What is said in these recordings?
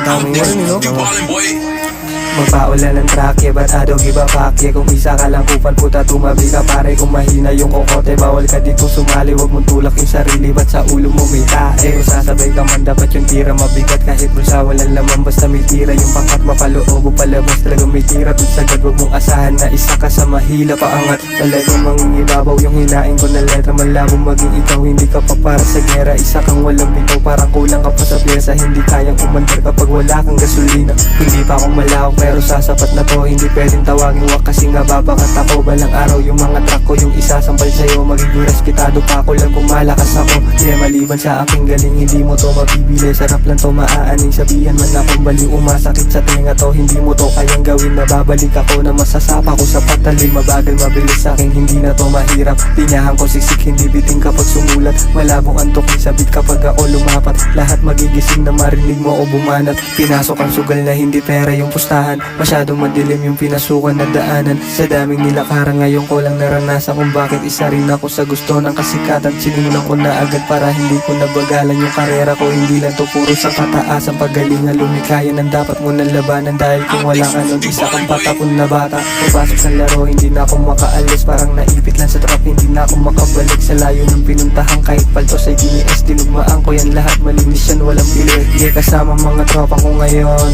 Dami yan, no? Magpaulan ng track, yeah, but I don't give a fuck, yeah. Kung isa ka lang kupal, puta, tumabi ka pare. Kung mahina yung kokote, bawal ka dito sumali. Wag mong tulak yung sarili, ba't sa ulo mo may tae? Kung sasabay ka man, dapat yung tira mabigat. Kahit bulsa, walang laman, basta may tira. Yung pangkat mapaloob o palabas, talagang may tira. Kung sagad, wag mong asahan na isa ka sa mahila paangat. Talagang mangingibabaw yung hinain ko na letra. Malabo maging ikaw, hindi ka pa para sa gera. Isa kang walang bitaw, parang kulang ka pa sa pyesa. Hindi kayang umandar kapag wala kang gasolina. Hindi pa akong malawak, pero sasapat na to. Hindi pwedeng tawagin wak kasi nga babakat ako. Balang araw yung mga track ko yung isasampal sa'yo. Magiging respetado pa ako lang kung malakas ako. Yeah, maliban sa aking galing, hindi mo to mabibili. Sarap lang to maaaning, sabihan man akong baliw. Umasakit sa tenga to, hindi mo to kayang gawin. Nababalik ako na masasapa ko sa patalim. Mabagal mabilis sa'kin, hindi na to mahirap. Linyahan ko siksik, hindi biting kapag sumulat. Malabong antokin sabit kapag ako lumapat. Lahat magigising na marinig mo o bumanat. Pinasok ang sugal na hindi pera yung pustahan. Masyadong madilim yung pinasukan na daanan. Sa daming nilakaran ngayon ko lang naranasan kung bakit isa rin ako sa gusto ng kasikatan. Sinimulan ko na agad para hindi ko nabagalan yung karera ko. Hindi lang to puro sa kataasan, pagalingan lumikaya ng dapat mo nang labanan. Dahil kung wala ka nun, isa kang patapon na bata. Pagpasok sa laro, hindi na ako makaalis. Parang naipit lang sa trap, hindi na ako makabalik sa layo ng pinuntahan. Kahit palto sa DNS, tinugmaan ko yan lahat. Malinis yan, walang pilit. Di kasama mga tropa ko ngayon.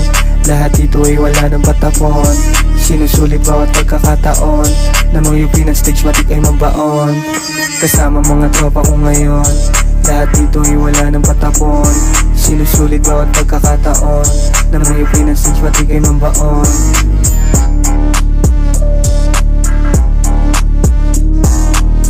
Lahat dito ay wala ng patapon. Sinusulit bawat pagkakataon. Namuyupi ng stage, matik ay mabaon. Kasama mga tropa ko ngayon. Lahat dito ay wala ng patapon. Sinusulit bawat pagkakataon. Namuyupi ng stage, matik ay mabaon.